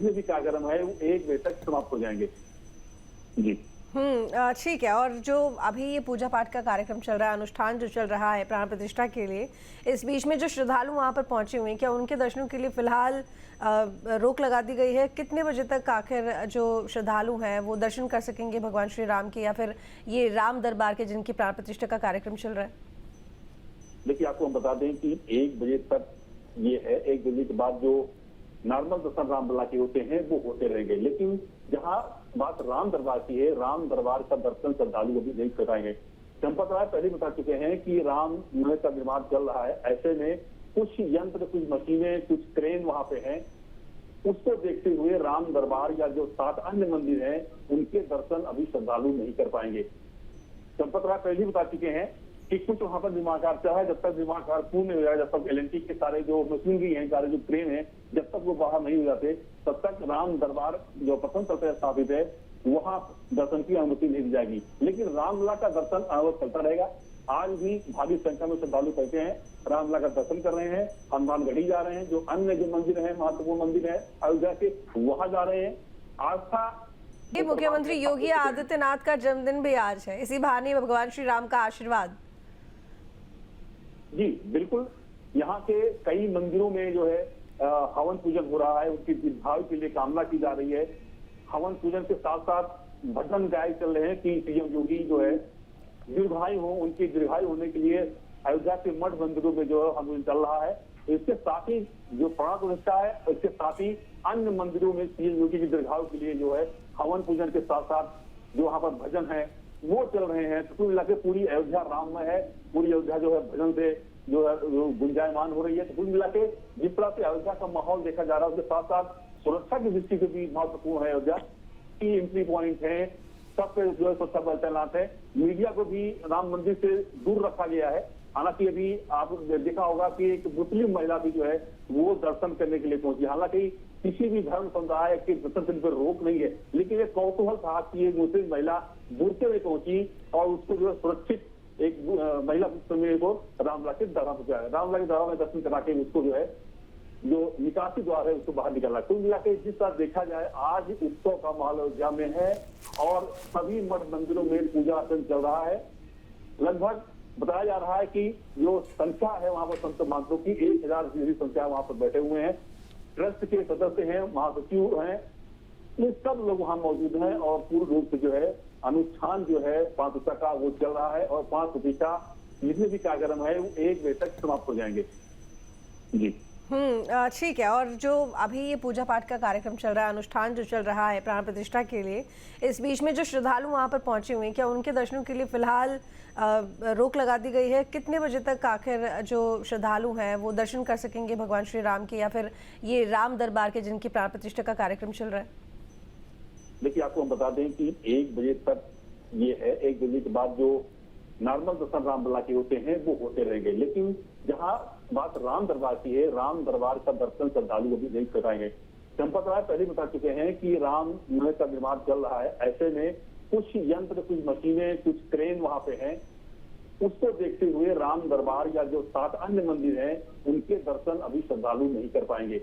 जितने भी कार्यक्रम है वो 1 बजे तक समाप्त हो जाएंगे। जी ठीक है। और जो अभी ये पूजा पाठ का कार्यक्रम चल रहा है, अनुष्ठान जो चल रहा है प्राण प्रतिष्ठा के लिए, इस बीच में जो श्रद्धालु वहाँ पर पहुंचे हुए हैं, क्या उनके दर्शनों के लिए फिलहाल रोक लगा दी गई है? कितने बजे तक आखिर जो श्रद्धालु हैं वो दर्शन कर सकेंगे भगवान श्री राम के, या फिर ये राम दरबार के जिनकी प्राण प्रतिष्ठा का कार्यक्रम चल रहा है? देखिए, आपको हम बता दें कि 1 बजे तक ये है। 1 बजे के बाद जो नॉर्मल दर्शन रामलला के होते हैं वो होते रहेंगे, लेकिन जहां बात राम दरबार की है, राम दरबार का दर्शन श्रद्धालु अभी नहीं कर पाएंगे। चंपत राय पहले बता चुके हैं कि राम मंदिर का निर्माण चल रहा है, ऐसे में कुछ यंत्र, कुछ मशीनें, कुछ क्रेन वहां पे हैं। उसको देखते हुए राम दरबार या जो 7 अन्य मंदिर हैं उनके दर्शन अभी श्रद्धालु नहीं कर पाएंगे। चंपत राय पहले बता चुके हैं कि कुछ वहां पर निर्माण कार्य चल रहा है, जब तक निर्माण कार्य पूर्ण नहीं हो जाएगा, जब तक एलएनटी के सारे जो मशीनरी हैं, सारे जो क्रेन है, जब तक वो बाहर नहीं हो जाते, तब तक राम दरबार जो प्रथम तल पर स्थापित है वहां दर्शन की अनुमति नहीं दी जाएगी। लेकिन रामलला का दर्शन अवश्य चलता रहेगा। आज भी भारी संख्या में श्रद्धालु पहुंचे हैं, रामलला का दर्शन कर रहे हैं, हनुमानगढ़ी जा रहे हैं, जो अन्य जो मंदिर है, महत्वपूर्ण मंदिर है अयोध्या के, वहां जा रहे हैं। आस्था मुख्यमंत्री योगी आदित्यनाथ का जन्मदिन भी आज है, इसी बहाने भगवान श्री राम का आशीर्वाद। जी बिल्कुल, यहाँ के कई मंदिरों में जो है हवन पूजन हो रहा है, उनकी दीर्घायु के लिए कामना की जा रही है। हवन पूजन के साथ साथ भजन गाए चल रहे हैं कि सीएम योगी जो है दीर्घायु हो, उनकी दीर्घायु होने के लिए अयोध्या के मठ मंदिरों में जो है हवन चल रहा है। इसके साथ ही जो प्राण प्रतिष्ठा है, इसके साथ ही अन्य मंदिरों में सीएम योगी की दीर्घायु के लिए जो है हवन पूजन के साथ साथ जो वहाँ पर भजन है वो चल रहे हैं। तो कुल मिला के पूरी अयोध्या राममय है, पूरी अयोध्या जो है भजन से जो है गुंजायमान हो रही है। तो कुल मिला के जिस तरह से अयोध्या का माहौल देखा जा रहा है, उसके साथ साथ सुरक्षा की दृष्टि से भी महत्वपूर्ण है। अयोध्या की एंट्री पॉइंट है, सब पे जो है सुरक्षा बल तैनात है। मीडिया को भी राम मंदिर से दूर रखा गया है। हालांकि अभी आप देखा होगा कि एक मुस्लिम महिला भी जो है वो दर्शन करने के लिए पहुंची। हालांकि किसी भी धर्म समुदाय के दर्शन करने पर रोक नहीं है, लेकिन एक कौतूहल था कि एक मुस्लिम महिला बुरके में पहुंची और उसको जो है सुरक्षित एक महिला को रामलला के दरबार पहुंचाया। रामलला के दरबार में दर्शन करा के उसको जो है जो निकासी द्वार है उसको बाहर निकालना। कुल मिला के जिस तरह देखा जाए आज उत्सव का माहौल अयोध्या में है और सभी मठ मंदिरों में पूजा अर्चन चल रहा है। लगभग बताया जा रहा है कि जो संख्या है वहां पर संत महात्माओं की 1000 से संख्या वहां पर बैठे हुए हैं। ट्रस्ट के सदस्य हैं, महासचिव हैं, ये सब लोग वहां मौजूद हैं और पूर्ण रूप से जो है अनुष्ठान जो है प्राण प्रतिष्ठा का वो चल रहा है और प्राण प्रतिष्ठा जितने भी कार्यक्रम है वो 1 बजे तक समाप्त हो जाएंगे। जी ठीक है। और जो अभी ये पूजा पाठ का कार्यक्रम चल रहा है, अनुष्ठान जो चल रहा है प्राण प्रतिष्ठा के लिए, इस बीच में जो श्रद्धालु वहाँ पर पहुंचे हुए हैं, क्या उनके दर्शनों के लिए फिलहाल रोक लगा दी गई है? कितने बजे तक आखिर जो श्रद्धालु हैं वो दर्शन कर सकेंगे भगवान श्री राम के, या फिर ये राम दरबार के जिनकी प्राण प्रतिष्ठा का कार्यक्रम चल रहा है? देखिए, आपको हम बता दें कि 1 बजे तक ये है। 1 बजे के बाद जो नॉर्मल दर्शन रामलला के होते हैं वो होते रहेंगे, लेकिन जहां बात राम दरबार की है, राम दरबार का दर्शन श्रद्धालु अभी नहीं कर पाएंगे। चंपत राय पहले बता चुके हैं कि राम मंदिर का निर्माण चल रहा है, ऐसे में कुछ यंत्र, कुछ मशीनें, कुछ क्रेन वहां पे हैं। उसको देखते हुए राम दरबार या जो 7 अन्य मंदिर हैं उनके दर्शन अभी श्रद्धालु नहीं कर पाएंगे।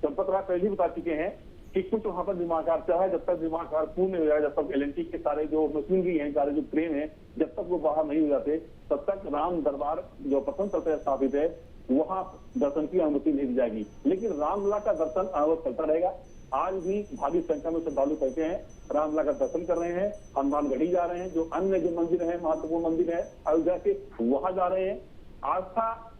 चंपत राय पहले बता चुके हैं कि कुछ वहां पर निर्माण कार्य चल रहा है, जब तक निर्माण कार्य पूर्ण नहीं हो जाएगा, जब तक एलएनटी के सारे जो मशीनरी हैं, सारे जो क्रेन है, जब तक वो बाहर नहीं हो जाते, तब तक राम दरबार जो प्रथम तल पर स्थापित है वहां दर्शन की अनुमति नहीं दी जाएगी। लेकिन रामलला का दर्शन अवश्य चलता रहेगा। आज भी भारी संख्या में श्रद्धालु पहुंचे हैं, रामलला का दर्शन कर रहे हैं, हनुमानगढ़ी जा रहे हैं, जो अन्य जो मंदिर है, महत्वपूर्ण मंदिर है अयोध्या के, वहां जा रहे हैं। आस्था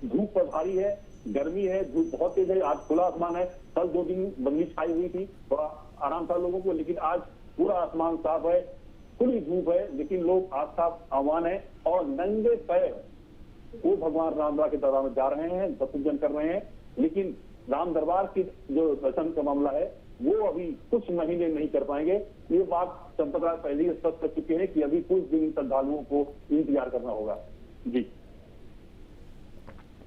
धूप पर भारी है, गर्मी है, धूप बहुत तेज है, आज खुला आसमान है। कल 2 दिन बंदी छाई हुई थी, थोड़ा आराम था लोगों को, लेकिन आज पूरा आसमान साफ है, खुली धूप है, लेकिन लोग आस्था आह्वान है और नंगे पैर वो भगवान रामलला के दरबार में जा रहे हैं, दर्शन कर रहे हैं। लेकिन राम दरबार की जो दर्शन का मामला है वो अभी कुछ महीने नहीं कर पाएंगे। ये बात चंपत राय पहले ही स्पष्ट कर चुके हैं कि अभी कुछ दिन श्रद्धालुओं को इंतजार करना होगा। जी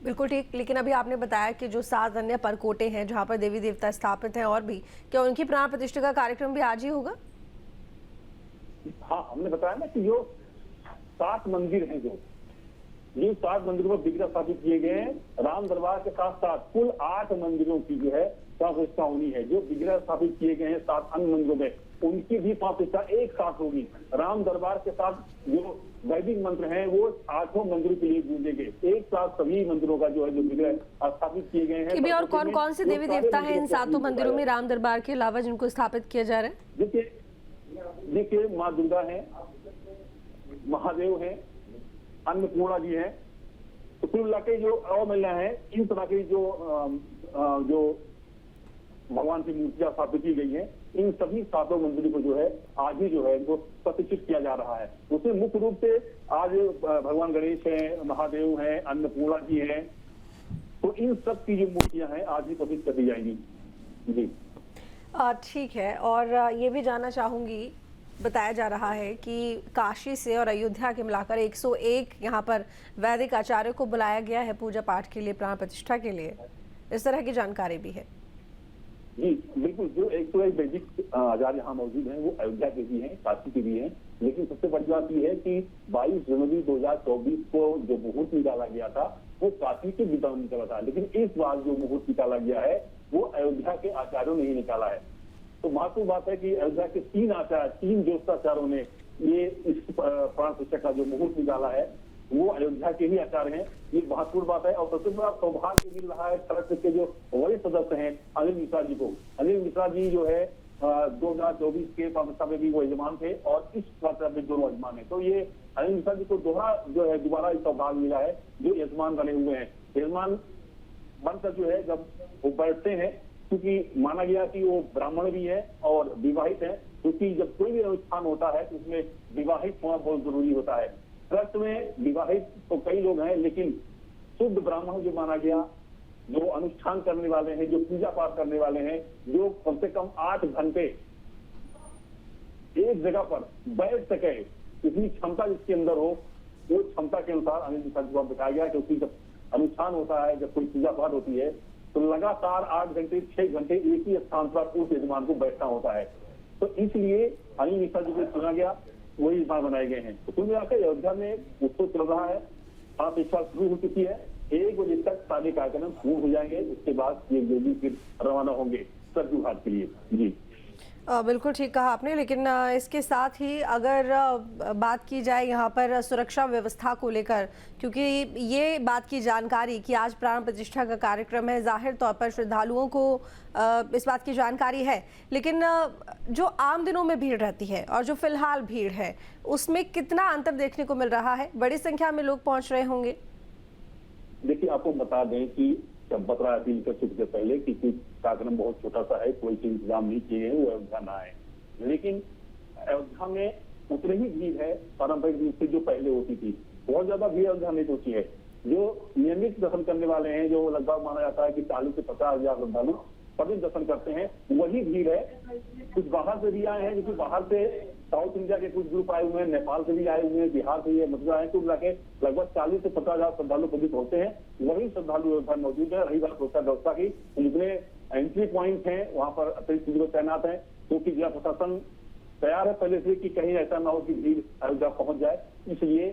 बिल्कुल ठीक। लेकिन अभी आपने बताया कि जो 7 अन्य परकोटे हैं जहां पर देवी देवता स्थापित हैं और भी, क्या उनकी प्राण प्रतिष्ठा का कार्यक्रम भी आज ही होगा? हाँ, हमने बताया ना कि जो 7 मंदिर हैं, जो ये 7 मंदिरों पर विग्रह स्थापित किए गए हैं। राम दरबार के साथ साथ कुल 8 मंदिरों की जो है प्राण प्रतिष्ठा होनी है। जो विग्रह स्थापित किए गए हैं 7 अन्य मंदिरों में, उनकी भी प्राण प्रतिष्ठा एक साथ होगी। राम दरबार के साथ जो वैदिक मंत्र हैं वो 8 मंदिरों के लिए गूंजेंगे। एक साथ सभी मंदिरों का जो है जो विग्रह स्थापित किए गए हैं। और कौन कौन से देवी देवता हैं इन 7 मंदिरों में राम दरबार के अलावा जिनको स्थापित किया जा रहा है? देखिए माँ दुर्गा है, महादेव है, अन्नपूर्णा जी है, तो कुल मिला के जो और महिला है, इन तरह की जो भगवान की मूर्तियां स्थापित की गई है, इन सभी 7 मंदिरों को जो है आज ही जो है वो प्रतिष्ठित किया जा रहा है। उसमें मुख्य रूप से आज भगवान गणेश है, महादेव है, अन्नपूर्णा जी है, तो इन सब की जो मूर्तियां हैं आज ही प्रतिष्ठित कर दी जाएंगी। जी ठीक है। और ये भी जानना चाहूंगी, बताया जा रहा है कि काशी से और अयोध्या के मिलाकर 101 यहाँ पर वैदिक आचार्यों को बुलाया गया है पूजा पाठ के लिए, प्राण प्रतिष्ठा के लिए, इस तरह की जानकारी भी है। जी बिल्कुल, जो 101 वैदिक आचार्य यहाँ मौजूद हैं वो अयोध्या के भी हैं, काशी के भी हैं, लेकिन सबसे बड़ी बात यह है कि 22 जनवरी 2024 को जो मुहूर्त निकाला गया था वो काशी के विद्वान ने निकाला था, लेकिन इस बार जो मुहूर्त निकाला गया है वो अयोध्या के आचार्यों ने ही निकाला है। तो महत्वपूर्ण बात है कि अयोध्या के 3 ज्योतिषाचार्यों ने ये इस प्राण प्रतिष्ठा का जो मुहूर्त निकाला है वो अयोध्या के ही आचार्य हैं। ये महत्वपूर्ण बात है। और सबसे बड़ा सौभाग्य मिल रहा है ट्रस्ट के जो वरिष्ठ सदस्य हैं अनिल मिश्रा जी को। अनिल मिश्रा जी जो है 2024 के प्राण प्रतिष्ठा में भी वो यजमान थे और इस प्राण में दोनों यजमान है। तो ये अनिल मिश्रा जी को दोबारा इस सौभाग्य मिला है जो यजमान बने हुए हैं। यजमान बनकर जो है जब वो बैठते हैं, क्योंकि माना गया कि वो ब्राह्मण भी है और विवाहित है, क्योंकि जब कोई भी अनुष्ठान होता है तो उसमें विवाहित होना बहुत जरूरी होता है। ट्रस्ट में विवाहित तो कई लोग हैं, लेकिन शुद्ध ब्राह्मण जो माना गया, जो अनुष्ठान करने वाले हैं, जो पूजा पाठ करने वाले हैं, जो कम से कम 8 घंटे एक जगह पर बैठ सके, इतनी क्षमता जिसके अंदर हो, वो क्षमता के अनुसार अनिल मिश्रा जी को बताया गया। क्योंकि जब अनुष्ठान होता है, जब कोई पूजा पाठ होती है, तो लगातार 8 घंटे 6 घंटे एक ही स्थान पर उस यजमान को बैठना होता है। तो इसलिए अनिल मिश्रा जी को चुना गया, वही यजमान बनाए गए हैं। तो कुल मिलाकर अयोध्या में उत्सव चल रहा है, प्रतिष्ठा शुरू हो चुकी है। 1 बजे तक सारे कार्यक्रम पूर्ण हो जाएंगे, उसके बाद ये योगी फिर रवाना होंगे सरयू घाट के लिए। जी बिल्कुल ठीक कहा आपने। लेकिन इसके साथ ही अगर बात की जाए यहाँ पर सुरक्षा व्यवस्था को लेकर, क्योंकि ये बात की जानकारी कि आज प्राण प्रतिष्ठा का कार्यक्रम है, जाहिर तौर पर श्रद्धालुओं को इस बात की जानकारी है, लेकिन जो आम दिनों में भीड़ रहती है और जो फिलहाल भीड़ है उसमें कितना अंतर देखने को मिल रहा है? बड़ी संख्या में लोग पहुंच रहे होंगे। देखिए, आपको बता दें कि जब बतरा अपील कर चुके थे पहले कि कार्यक्रम बहुत छोटा सा है, कोई इंतजाम नहीं किए हैं, वो अयोध्या ना आए। लेकिन अयोध्या में उतनी ही भीड़ है पारंपरिक रूप से जो पहले होती थी। बहुत ज्यादा भीड़ अयोध्या नहीं पहुंची है। जो नियमित दर्शन करने वाले हैं, जो लगभग माना जाता है कि 40 से 50 हजार श्रद्धालु प्रतिदिन दर्शन करते हैं, वही भीड़ है। कुछ बाहर से भी आए हैं, क्योंकि बाहर से साउथ इंडिया के कुछ ग्रुप आए हुए हैं, नेपाल से भी आए हुए हैं, बिहार से भी मथुरा आए, कुल मिलाके लगभग 40 से 50 हजार श्रद्धालु प्रतिदिन होते हैं। वही श्रद्धालु व्यवस्था मौजूद है। रही बात सुरक्षा व्यवस्था की, जितने एंट्री पॉइंट है वहां पर अतिरिक्त पुलिस तैनात है, क्योंकि जिला प्रशासन तैयार है पहले से कि कहीं ऐसा ना हो कि भीड़ अयोध्या पहुंच जाए। इसलिए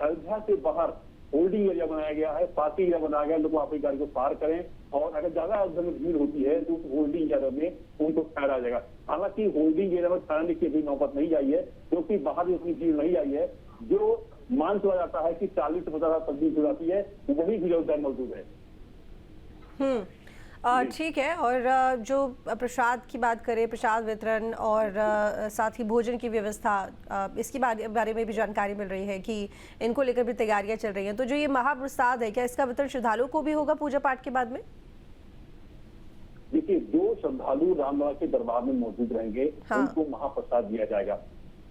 अयोध्या से बाहर होल्डिंग एरिया बनाया गया है, पार्किंग एरिया बनाया गया है, लोग अपनी गाड़ी को पार करें। और अगर ज्यादा अयोध्या में भीड़ होती है तो होल्डिंग एरिया में उनको ठहरा जाएगा। हालांकि होल्डिंग एरिया में ठहराने की अभी नौबत नहीं आई है, क्योंकि बाहर उतनी भीड़ नहीं आई है। जो मान चला जाता है कि 40 से 50 हजार तक भीड़ हो जाती है, वही भीड़ अयोध्या मौजूद है। ठीक है। और जो प्रसाद की बात करें, प्रसाद वितरण और साथ ही भोजन की व्यवस्था, इसके बारे में भी जानकारी मिल रही है कि इनको लेकर भी तैयारियां चल रही हैं। तो जो ये महाप्रसाद है, क्या इसका वितरण श्रद्धालुओं को भी होगा पूजा पाठ के बाद में? देखिए, जो श्रद्धालु रामलला के दरबार में मौजूद रहेंगे, उनको महाप्रसाद दिया जाएगा,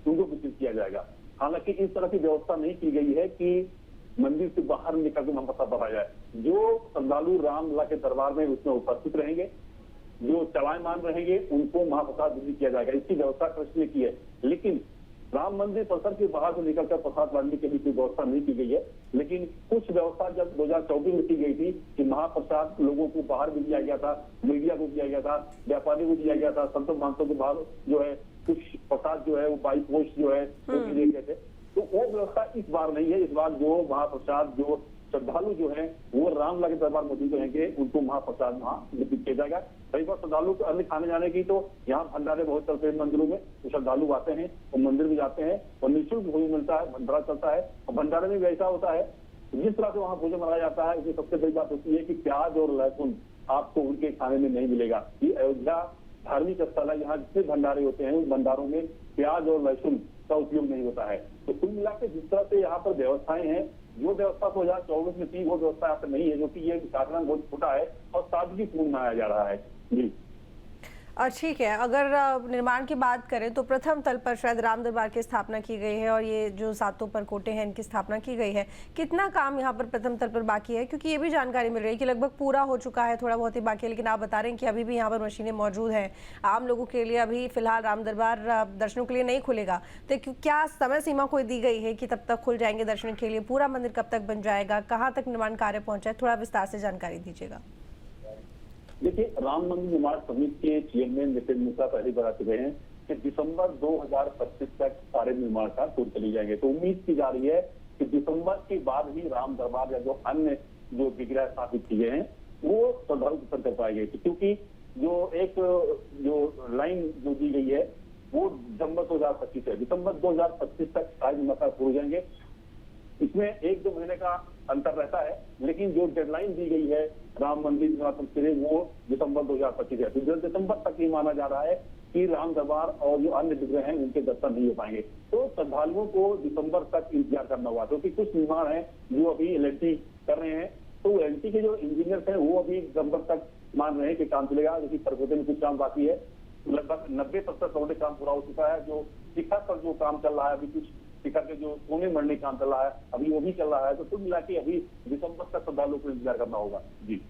उनको वितरित किया जाएगा। हालांकि इस तरह की व्यवस्था नहीं की गई है कि मंदिर से बाहर निकल के महाप्रसाद बनाया जाए। जो श्रद्धालु रामलला के दरबार में उसमें उपस्थित रहेंगे, जो चलायमान रहेंगे, उनको महाप्रसाद वितरित किया जाएगा। इसकी व्यवस्था ट्रस्ट ने की है। लेकिन राम मंदिर परिसर के बाहर से निकलकर प्रसाद बांटने के लिए कोई व्यवस्था नहीं की गई है। लेकिन कुछ व्यवस्था जब 2024 में की गई थी कि महाप्रसाद लोगों को बाहर भी दिया गया था, मीडिया को दिया गया था, व्यापारी को दिया गया था, संतों मानसों के बाहर जो है कुछ प्रसाद जो है वो बाई पोस्ट जो है वो दिए गए थे। तो वो व्यवस्था इस बार नहीं है। इस बार जो महाप्रसाद जो श्रद्धालु जो है वो रामलला के दरबार मौजूद रहेंगे, उनको महाप्रसाद वहाँ वितरित किया जाएगा। कई बार श्रद्धालु को अन्य खाने जाने की तो यहाँ भंडारे बहुत चलते हैं मंदिरों में, तो श्रद्धालु आते हैं और मंदिर में जाते हैं और निःशुल्क भोजन मिलता है, भंडारा चलता है। और भंडारे में भी ऐसा होता है जिस तरह से वहाँ भोजन बनाया जाता है, इसमें सबसे बड़ी बात होती है कि प्याज और लहसुन आपको उनके खाने में नहीं मिलेगा। ये अयोध्या धार्मिक स्थल है, यहाँ जितने भंडारे होते हैं उन भंडारों में प्याज और लहसुन का उपयोग नहीं होता है। तो कुल मिला के जिस तरह से यहाँ पर व्यवस्थाएं हैं, जो व्यवस्था 2024 में थी वो व्यवस्था यहाँ पर नहीं है, जो कि ये कार्यक्रम बहुत छोटा है और सादगीपूर्ण मनाया जा रहा है। जी ठीक है, अगर निर्माण की बात करें तो प्रथम तल पर शायद राम दरबार की स्थापना की गई है और ये जो सातों परकोटे हैं इनकी स्थापना की गई है। कितना काम यहाँ पर प्रथम तल पर बाकी है? क्योंकि ये भी जानकारी मिल रही है कि लगभग पूरा हो चुका है, थोड़ा बहुत ही बाकी है, लेकिन आप बता रहे हैं कि अभी भी यहाँ पर मशीनें मौजूद हैं। आम लोगों के लिए अभी फिलहाल राम दरबार दर्शनों के लिए नहीं खुलेगा, तो क्या समय सीमा कोई दी गई है कि तब तक खुल जाएंगे दर्शन के लिए? पूरा मंदिर कब तक बन जाएगा? कहाँ तक निर्माण कार्य पहुँचा है? थोड़ा विस्तार से जानकारी दीजिएगा। देखिए, राम मंदिर निर्माण समिति के चेयरमैन नितिन मिश्रा पहले बता चुके हैं कि दिसंबर 2025 तक सारे निर्माण कार्य पूर्ण चले जाएंगे। तो उम्मीद की जा रही है कि दिसंबर के बाद ही राम दरबार या जो अन्य जो विग्रह स्थापित किए हैं वो श्रद्धालु दर्शन कर पाएंगे, क्योंकि जो लाइन जो दी गई है वो दिसंबर 2025 है। दिसंबर 2025 तक सारे निर्माण कार्य पूरे हो जाएंगे। इसमें 1-2 महीने का अंतर रहता है, लेकिन जो डेडलाइन दी गई है राम मंदिर निर्माण के लिए वो दिसंबर 2025 है। तो दिसंबर तक ये माना जा रहा है कि राम दरबार और जो अन्य विग्रह हैं उनके दर्शन नहीं हो पाएंगे। तो श्रद्धालुओं को दिसंबर तक इंतजार करना होगा, क्योंकि कुछ निर्माण है जो अभी एल&टी कर रहे हैं। तो एल&टी के जो इंजीनियर्स हैं वो अभी दिसंबर तक मान रहे हैं कि काम चलेगा, क्योंकि परकोटे में कुछ काम बाकी है। लगभग 90% काम पूरा हो चुका है। जो शिखर पर जो काम चल रहा है, अभी कुछ शिखर के जो सोने मरने काम चल रहा है अभी वो भी चल रहा है। तो कुल मिला के अभी दिसंबर तक श्रद्धालुओं को इंतजार करना होगा। जी।